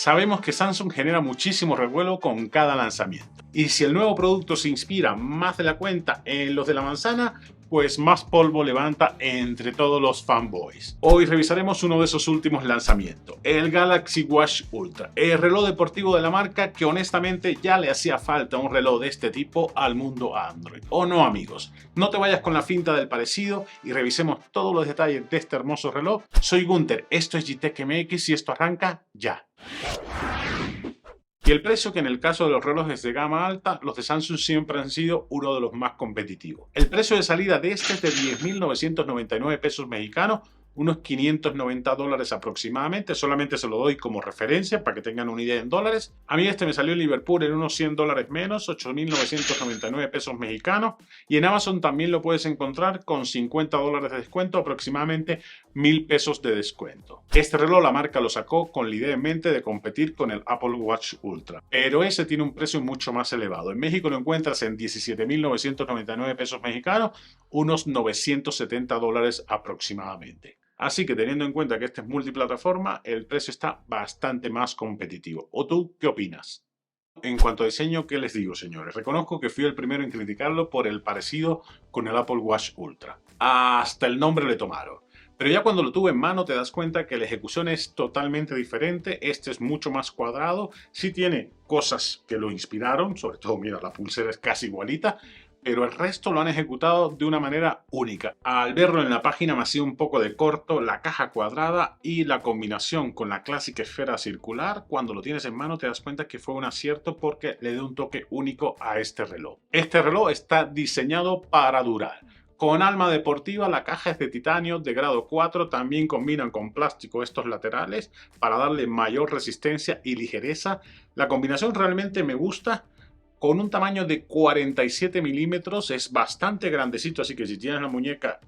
Sabemos que Samsung genera muchísimo revuelo con cada lanzamiento. Y si el nuevo producto se inspira más de la cuenta en los de la manzana, pues más polvo levanta entre todos los fanboys. Hoy revisaremos uno de esos últimos lanzamientos, el Galaxy Watch Ultra, el reloj deportivo de la marca que honestamente ya le hacía falta un reloj de este tipo al mundo Android. ¿O no, amigos? No te vayas con la finta del parecido y revisemos todos los detalles de este hermoso reloj. Soy Gunter, esto es Gtech MX y esto arranca ya. Y el precio, que en el caso de los relojes de gama alta, los de Samsung siempre han sido uno de los más competitivos. El precio de salida de este es de 10.999 pesos mexicanos, unos 590 dólares aproximadamente. Solamente se lo doy como referencia para que tengan una idea en dólares. A mí este me salió en Liverpool en unos 100 dólares menos, 8.999 pesos mexicanos. Y en Amazon también lo puedes encontrar con 50 dólares de descuento, aproximadamente 1.000 pesos de descuento. Este reloj la marca lo sacó con la idea en mente de competir con el Apple Watch Ultra. Pero ese tiene un precio mucho más elevado. En México lo encuentras en 17.999 pesos mexicanos, unos 970 dólares aproximadamente. Así que teniendo en cuenta que este es multiplataforma, el precio está bastante más competitivo. ¿O tú qué opinas? En cuanto a diseño, ¿qué les digo, señores? Reconozco que fui el primero en criticarlo por el parecido con el Apple Watch Ultra. Hasta el nombre le tomaron. Pero ya cuando lo tuve en mano te das cuenta que la ejecución es totalmente diferente. Este es mucho más cuadrado. Sí tiene cosas que lo inspiraron, sobre todo, mira, la pulsera es casi igualita, pero el resto lo han ejecutado de una manera única. Al verlo en la página me hacía un poco de corto la caja cuadrada y la combinación con la clásica esfera circular. Cuando lo tienes en mano te das cuenta que fue un acierto porque le dio un toque único a este reloj. Este reloj está diseñado para durar. Con alma deportiva, la caja es de titanio de grado 4, también combinan con plástico estos laterales para darle mayor resistencia y ligereza. La combinación realmente me gusta. Con un tamaño de 47 milímetros, es bastante grandecito, así que si tienes la muñeca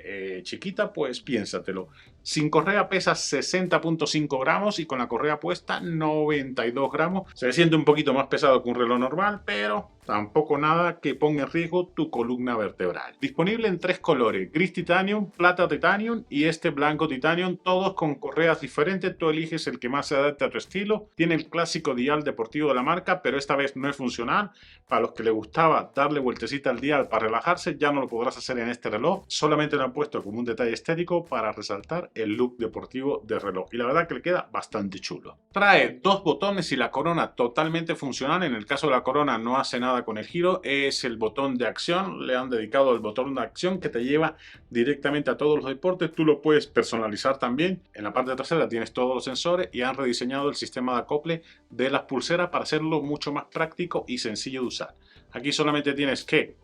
chiquita, pues piénsatelo. Sin correa pesa 60.5 gramos y con la correa puesta 92 gramos. Se siente un poquito más pesado que un reloj normal, pero tampoco nada que ponga en riesgo tu columna vertebral. Disponible en 3 colores, gris titanium, plata titanium y este blanco titanium, todos con correas diferentes. Tú eliges el que más se adapte a tu estilo. Tiene el clásico dial deportivo de la marca, pero esta vez no es funcional. Para los que les gustaba darle vueltecita al dial para relajarse, ya no lo podrás hacer en este reloj. Solamente lo han puesto como un detalle estético para resaltar el look deportivo del reloj. Y la verdad que le queda bastante chulo. Trae 2 botones y la corona totalmente funcional. En el caso de la corona no hace nada con el giro. Es el botón de acción. Le han dedicado el botón de acción que te lleva directamente a todos los deportes. Tú lo puedes personalizar también. En la parte trasera tienes todos los sensores y han rediseñado el sistema de acople de las pulseras para hacerlo mucho más práctico y sencillo de usar. Aquí solamente tienes que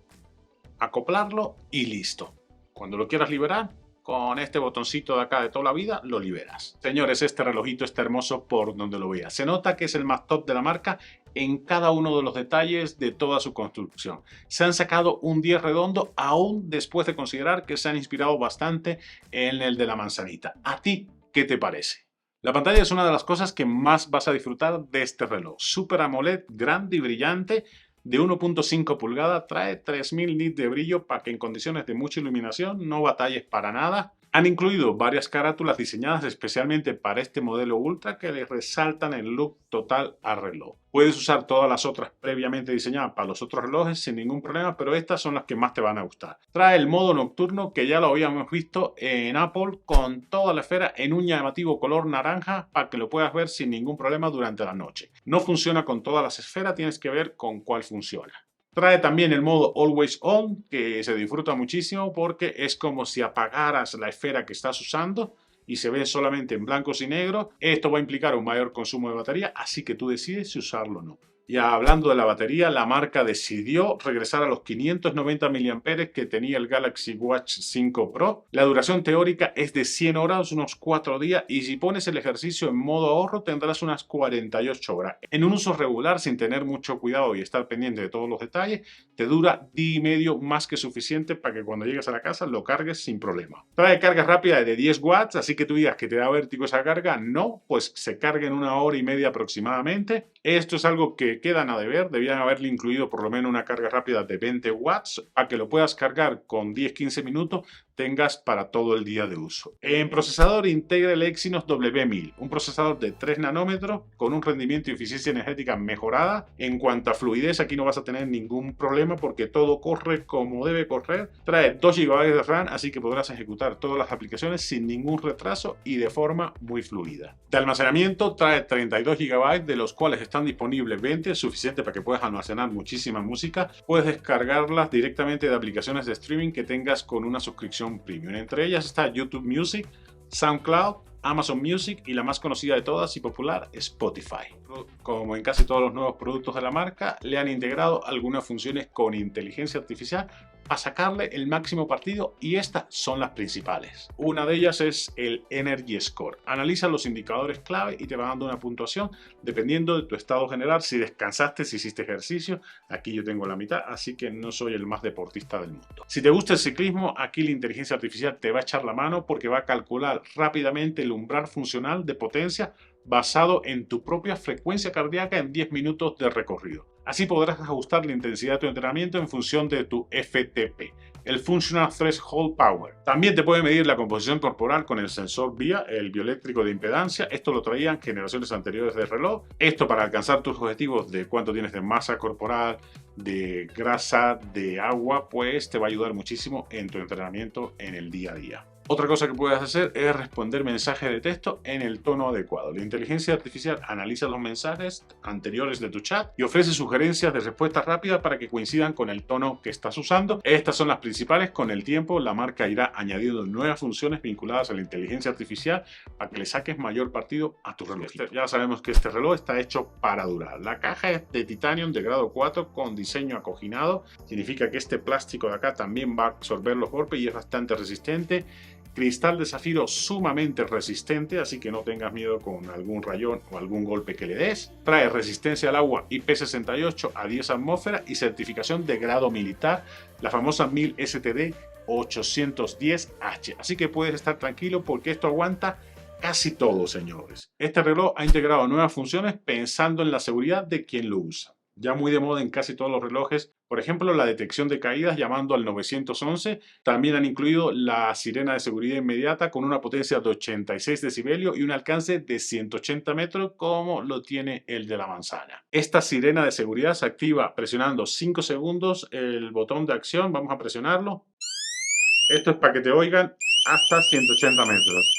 acoplarlo y listo. Cuando lo quieras liberar, con este botoncito de acá de toda la vida, lo liberas. Señores, este relojito está hermoso por donde lo veas. Se nota que es el más top de la marca en cada uno de los detalles de toda su construcción. Se han sacado un 10 redondo, aún después de considerar que se han inspirado bastante en el de la manzanita. ¿A ti qué te parece? La pantalla es una de las cosas que más vas a disfrutar de este reloj. Super AMOLED grande y brillante de 1.5 pulgadas, trae 3000 nits de brillo para que en condiciones de mucha iluminación no batalles para nada. Han incluido varias carátulas diseñadas especialmente para este modelo Ultra que le resaltan el look total al reloj. Puedes usar todas las otras previamente diseñadas para los otros relojes sin ningún problema, pero estas son las que más te van a gustar. Trae el modo nocturno que ya lo habíamos visto en Apple con toda la esfera en un llamativo color naranja para que lo puedas ver sin ningún problema durante la noche. No funciona con todas las esferas, tienes que ver con cuál funciona. Trae también el modo Always On, que se disfruta muchísimo porque es como si apagaras la esfera que estás usando y se ve solamente en blancos y negros. Esto va a implicar un mayor consumo de batería, así que tú decides si usarlo o no. Ya hablando de la batería, la marca decidió regresar a los 590 mAh que tenía el Galaxy Watch 5 Pro. La duración teórica es de 100 horas, unos 4 días, y si pones el ejercicio en modo ahorro tendrás unas 48 horas. En un uso regular, sin tener mucho cuidado y estar pendiente de todos los detalles, te dura día y medio más que suficiente para que cuando llegues a la casa lo cargues sin problema. Trae carga rápida de 10 watts, así que tú digas que te da vértigo esa carga. No, pues se carga en 1 hora y media aproximadamente. Esto es algo que le quedan a deber, debían haberle incluido por lo menos una carga rápida de 20 watts a que lo puedas cargar con 10-15 minutos, tengas para todo el día de uso. En procesador integra el Exynos W1000, un procesador de 3 nanómetros con un rendimiento y eficiencia energética mejorada. En cuanto a fluidez, aquí no vas a tener ningún problema porque todo corre como debe correr. Trae 2 GB de RAM, así que podrás ejecutar todas las aplicaciones sin ningún retraso y de forma muy fluida. De almacenamiento trae 32 GB, de los cuales están disponibles 20, suficiente para que puedas almacenar muchísima música. Puedes descargarlas directamente de aplicaciones de streaming que tengas con una suscripción premium. Entre ellas está YouTube Music, SoundCloud, Amazon Music y la más conocida de todas y popular, Spotify. Como en casi todos los nuevos productos de la marca, le han integrado algunas funciones con inteligencia artificial para sacarle el máximo partido, y estas son las principales. Una de ellas es el Energy Score. Analiza los indicadores clave y te va dando una puntuación dependiendo de tu estado general, si descansaste, si hiciste ejercicio. Aquí yo tengo la mitad, así que no soy el más deportista del mundo. Si te gusta el ciclismo, aquí la inteligencia artificial te va a echar la mano porque va a calcular rápidamente el umbral funcional de potencia basado en tu propia frecuencia cardíaca en 10 minutos de recorrido. Así podrás ajustar la intensidad de tu entrenamiento en función de tu FTP, el Functional Threshold Power. También te puede medir la composición corporal con el sensor VIA, el bioeléctrico de impedancia. Esto lo traían generaciones anteriores de reloj. Esto para alcanzar tus objetivos de cuánto tienes de masa corporal, de grasa, de agua, pues te va a ayudar muchísimo en tu entrenamiento en el día a día. Otra cosa que puedes hacer es responder mensajes de texto en el tono adecuado. La inteligencia artificial analiza los mensajes anteriores de tu chat y ofrece sugerencias de respuesta rápida para que coincidan con el tono que estás usando. Estas son las principales. Con el tiempo, la marca irá añadiendo nuevas funciones vinculadas a la inteligencia artificial para que le saques mayor partido a tu reloj. Ya sabemos que este reloj está hecho para durar. La caja es de titanio de grado 4 con diseño acoginado. Significa que este plástico de acá también va a absorber los golpes y es bastante resistente. Cristal de zafiro sumamente resistente, así que no tengas miedo con algún rayón o algún golpe que le des. Trae resistencia al agua IP68 a 10 atmósferas y certificación de grado militar, la famosa 1000 STD 810H. Así que puedes estar tranquilo porque esto aguanta casi todo, señores. Este reloj ha integrado nuevas funciones pensando en la seguridad de quien lo usa. Ya muy de moda en casi todos los relojes, por ejemplo, la detección de caídas llamando al 911. También han incluido la sirena de seguridad inmediata con una potencia de 86 decibelios y un alcance de 180 metros como lo tiene el de la manzana. Esta sirena de seguridad se activa presionando 5 segundos el botón de acción. Vamos a presionarlo. Esto es para que te oigan hasta 180 metros.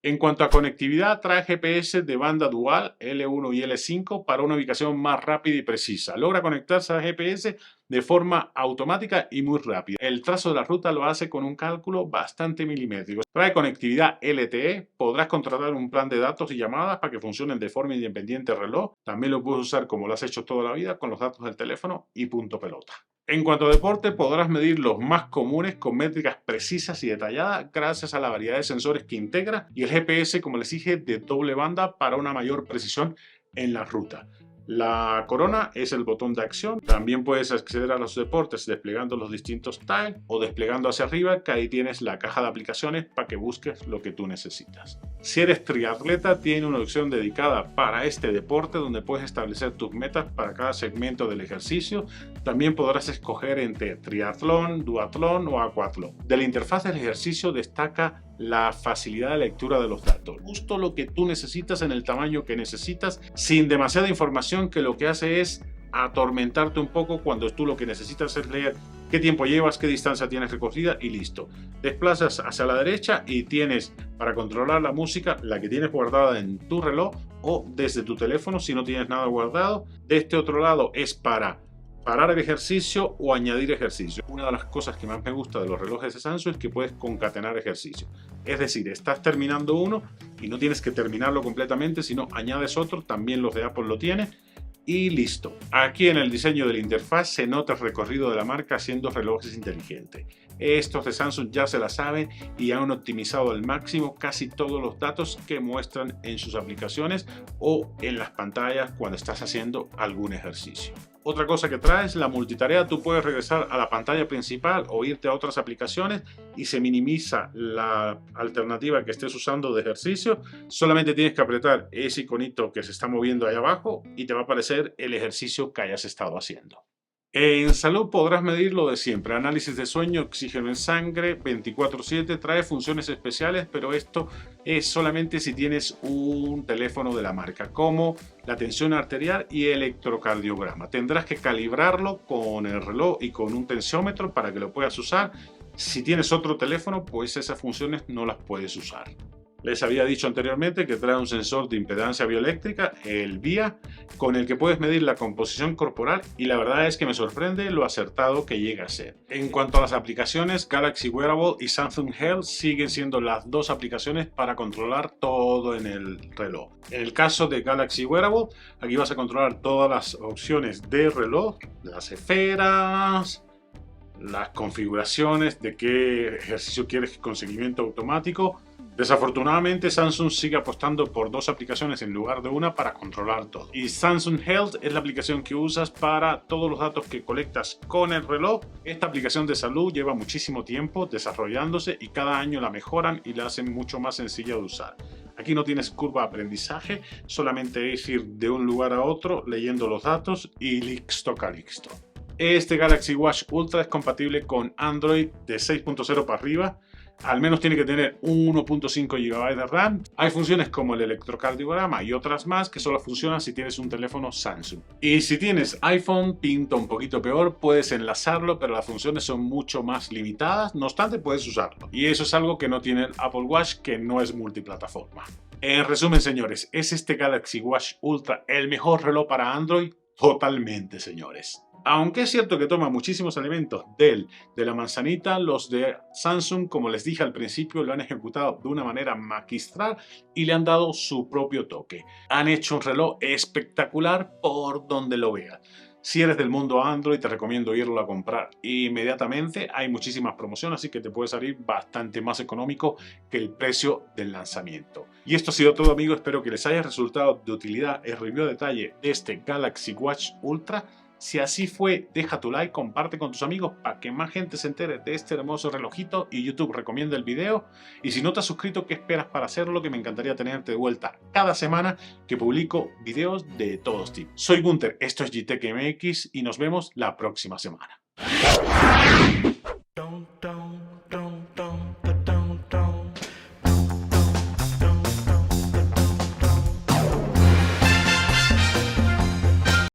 En cuanto a conectividad, trae GPS de banda dual L1 y L5 para una ubicación más rápida y precisa. Logra conectarse a GPS de forma automática y muy rápida. El trazo de la ruta lo hace con un cálculo bastante milimétrico. Trae conectividad LTE, podrás contratar un plan de datos y llamadas para que funcionen de forma independiente el reloj. También lo puedes usar como lo has hecho toda la vida con los datos del teléfono y punto pelota. En cuanto a deporte, podrás medir los más comunes con métricas precisas y detalladas gracias a la variedad de sensores que integra y el GPS, como les dije, de doble banda para una mayor precisión en la ruta. La corona es el botón de acción. También puedes acceder a los deportes desplegando los distintos tiles o desplegando hacia arriba, que ahí tienes la caja de aplicaciones para que busques lo que tú necesitas. Si eres triatleta, tiene una opción dedicada para este deporte donde puedes establecer tus metas para cada segmento del ejercicio. También podrás escoger entre triatlón, duatlón o acuatlón. De la interfaz del ejercicio destaca la facilidad de lectura de los datos. Justo lo que tú necesitas en el tamaño que necesitas, sin demasiada información que lo que hace es atormentarte un poco cuando tú lo que necesitas es leer qué tiempo llevas, qué distancia tienes recorrida y listo. Desplazas hacia la derecha y tienes para controlar la música la que tienes guardada en tu reloj o desde tu teléfono si no tienes nada guardado. De este otro lado es para parar el ejercicio o añadir ejercicio. Una de las cosas que más me gusta de los relojes de Samsung es que puedes concatenar ejercicio. Es decir, estás terminando uno y no tienes que terminarlo completamente, sino añades otro, también los de Apple lo tienen y listo. Aquí en el diseño de la interfaz se nota el recorrido de la marca haciendo relojes inteligentes. Estos de Samsung ya se la saben y han optimizado al máximo casi todos los datos que muestran en sus aplicaciones o en las pantallas cuando estás haciendo algún ejercicio. Otra cosa que trae es la multitarea. Tú puedes regresar a la pantalla principal o irte a otras aplicaciones y se minimiza la alternativa que estés usando de ejercicio. Solamente tienes que apretar ese iconito que se está moviendo ahí abajo y te va a aparecer el ejercicio que hayas estado haciendo. En salud podrás medir lo de siempre: análisis de sueño, oxígeno en sangre, 24/7, trae funciones especiales, pero esto es solamente si tienes un teléfono de la marca, como la tensión arterial y electrocardiograma. Tendrás que calibrarlo con el reloj y con un tensiómetro para que lo puedas usar. Si tienes otro teléfono, pues esas funciones no las puedes usar. Les había dicho anteriormente que trae un sensor de impedancia bioeléctrica, el VIA, con el que puedes medir la composición corporal y la verdad es que me sorprende lo acertado que llega a ser. En cuanto a las aplicaciones, Galaxy Wearable y Samsung Health siguen siendo las dos aplicaciones para controlar todo en el reloj. En el caso de Galaxy Wearable, aquí vas a controlar todas las opciones de reloj, las esferas, las configuraciones de qué ejercicio quieres con seguimiento automático. Desafortunadamente, Samsung sigue apostando por dos aplicaciones en lugar de una para controlar todo. Y Samsung Health es la aplicación que usas para todos los datos que colectas con el reloj. Esta aplicación de salud lleva muchísimo tiempo desarrollándose y cada año la mejoran y la hacen mucho más sencilla de usar. Aquí no tienes curva de aprendizaje, solamente es ir de un lugar a otro leyendo los datos y listo calixto. Este Galaxy Watch Ultra es compatible con Android de 6.0 para arriba. Al menos tiene que tener un 1.5 GB de RAM. Hay funciones como el electrocardiograma y otras más que solo funcionan si tienes un teléfono Samsung. Y si tienes iPhone, pinta un poquito peor, puedes enlazarlo, pero las funciones son mucho más limitadas. No obstante, puedes usarlo. Y eso es algo que no tiene el Apple Watch, que no es multiplataforma. En resumen, señores, ¿es este Galaxy Watch Ultra el mejor reloj para Android? Totalmente, señores. Aunque es cierto que toma muchísimos elementos de la manzanita, los de Samsung, como les dije al principio, lo han ejecutado de una manera magistral y le han dado su propio toque. Han hecho un reloj espectacular por donde lo veas. Si eres del mundo Android, te recomiendo irlo a comprar inmediatamente. Hay muchísimas promociones, así que te puede salir bastante más económico que el precio del lanzamiento. Y esto ha sido todo, amigos. Espero que les haya resultado de utilidad el review a detalle de este Galaxy Watch Ultra. Si así fue, deja tu like, comparte con tus amigos para que más gente se entere de este hermoso relojito y YouTube recomienda el video. Y si no te has suscrito, ¿qué esperas para hacerlo? Que me encantaría tenerte de vuelta cada semana que publico videos de todos tipos. Soy Gunter, esto es GTech MX y nos vemos la próxima semana.